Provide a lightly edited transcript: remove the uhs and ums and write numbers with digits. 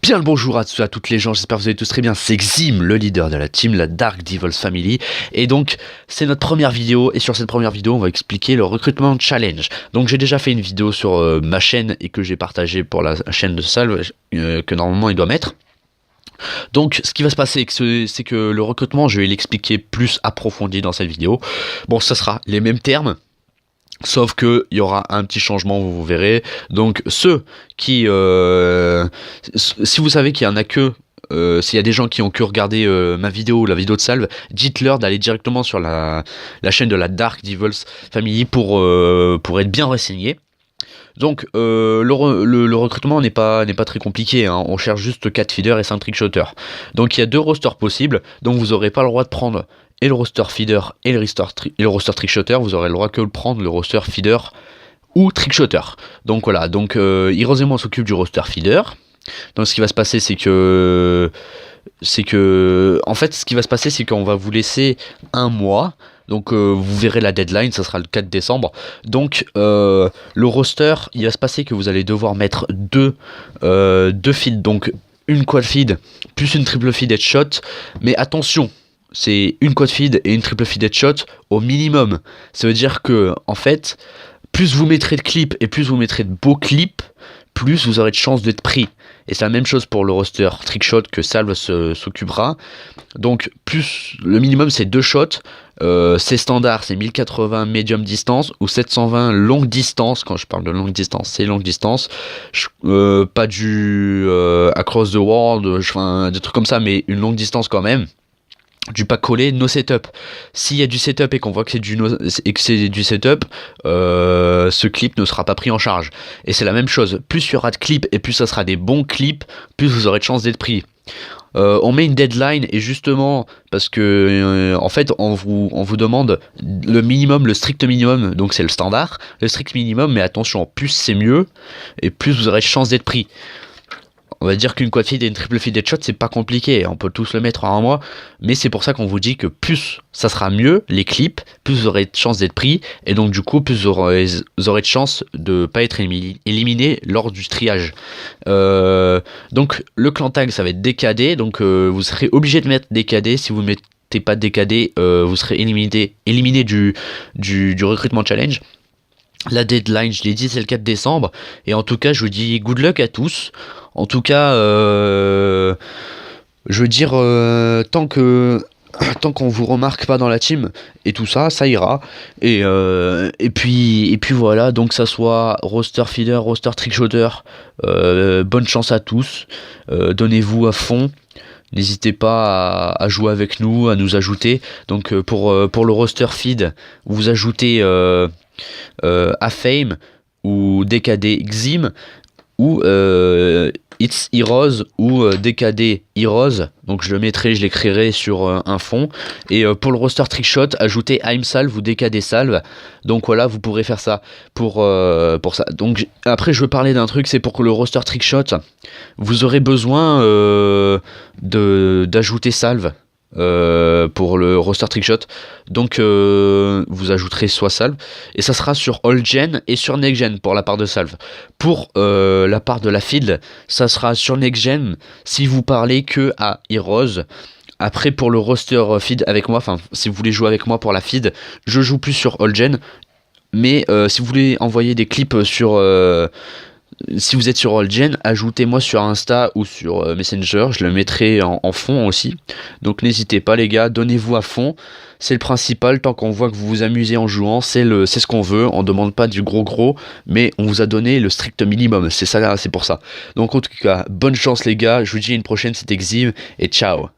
Bien le bonjour à toutes les gens, j'espère que vous allez tous très bien. C'est Xim, le leader de la team, la Dark Devils Family. Et donc, c'est notre première vidéo. Et sur cette première vidéo, on va expliquer le recrutement challenge. Donc, j'ai déjà fait une vidéo sur ma chaîne et que j'ai partagé pour la chaîne de Salve, que normalement il doit mettre. Donc, ce qui va se passer, c'est que le recrutement, je vais l'expliquer plus approfondi dans cette vidéo. Bon, ça sera les mêmes termes. Sauf que il y aura un petit changement, vous verrez. Donc ceux qui, si vous savez qu'il y en a que, s'il y a des gens qui ont que regardé ma vidéo, la vidéo de Salve, dites-leur d'aller directement sur la chaîne de la Dark Devils Family pour être bien renseigné. Donc le recrutement n'est pas très compliqué, hein. On cherche juste 4 feeders et 5 trickshotters. Donc il y a 2 rosters possibles, donc vous n'aurez pas le droit de prendre et le roster feeder et le roster trickshotter. Vous aurez le droit que de prendre le roster feeder ou trickshotter. Donc voilà, donc Heroes et moi on s'occupe du roster feeder. Donc ce qui va se passer c'est que en fait ce qui va se passer c'est qu'on va vous laisser un mois. Donc vous verrez la deadline, ça sera le 4 décembre. Donc le roster, il va se passer que vous allez devoir mettre deux feeds, donc une quad feed plus une triple feed headshot. Mais attention, c'est une quad feed et une triple feed headshot au minimum. Ça veut dire que en fait, plus vous mettrez de clips et plus vous mettrez de beaux clips, plus vous aurez de chances d'être pris. Et c'est la même chose pour le roster trickshot que Salve s'occupera. Donc plus le minimum c'est 2 shots. C'est standard, c'est 1080 médium distance ou 720 longue distance. Quand je parle de longue distance, c'est longue distance. Pas du across the world, enfin des trucs comme ça, mais une longue distance quand même. Du pas collé, no setup. S'il y a du setup et qu'on voit que c'est du setup, ce clip ne sera pas pris en charge. Et c'est la même chose. Plus il y aura de clips et plus ça sera des bons clips, plus vous aurez de chances d'être pris. On met une deadline et justement parce que en fait on vous demande le minimum, le strict minimum, donc c'est le standard, le strict minimum, mais attention, plus c'est mieux et plus vous aurez de chances d'être pris. On va dire qu'une quad feed et une triple feed headshot c'est pas compliqué, on peut tous le mettre en un mois, mais c'est pour ça qu'on vous dit que plus ça sera mieux les clips, plus vous aurez de chances d'être pris, et donc du coup plus vous aurez de chances de pas être éliminé lors du triage. Donc le clan tag ça va être DKD, donc vous serez obligé de mettre DKD. Si vous ne mettez pas DKD, vous serez éliminé du recrutement challenge. La deadline, je l'ai dit, c'est le 4 décembre. Et en tout cas, je vous dis good luck à tous. En tout cas, je veux dire, tant qu'on vous remarque pas dans la team et tout ça, ça ira. Et puis voilà, donc ça soit roster feeder, roster trickshotter, bonne chance à tous. Donnez-vous à fond. N'hésitez pas à jouer avec nous, à nous ajouter. Donc pour le roster feed, vous ajoutez Afame ou DKD Xim ou It's Heroes ou DKD Heroes. Donc je l'écrirai sur un fond. Et pour le roster trickshot, ajoutez I'm Salve ou DKD Salve. Donc voilà, vous pourrez faire ça pour ça. Donc après je veux parler d'un truc, c'est pour que le roster trickshot, vous aurez besoin d'ajouter Salve. Pour le roster trickshot, donc vous ajouterez soit Salve et ça sera sur all gen et sur next gen pour la part de Salve. Pour la part de la feed, ça sera sur next gen si vous parlez que à Heroes. Après pour le roster feed avec moi, enfin si vous voulez jouer avec moi pour la feed, je joue plus sur all gen, mais si vous voulez envoyer des clips sur si vous êtes sur AllGen, ajoutez-moi sur Insta ou sur Messenger, je le mettrai en fond aussi. Donc n'hésitez pas les gars, donnez-vous à fond, c'est le principal, tant qu'on voit que vous vous amusez en jouant, c'est ce qu'on veut, on demande pas du gros, mais on vous a donné le strict minimum, c'est ça, c'est pour ça. Donc en tout cas, bonne chance les gars, je vous dis à une prochaine, c'était Xim, et ciao.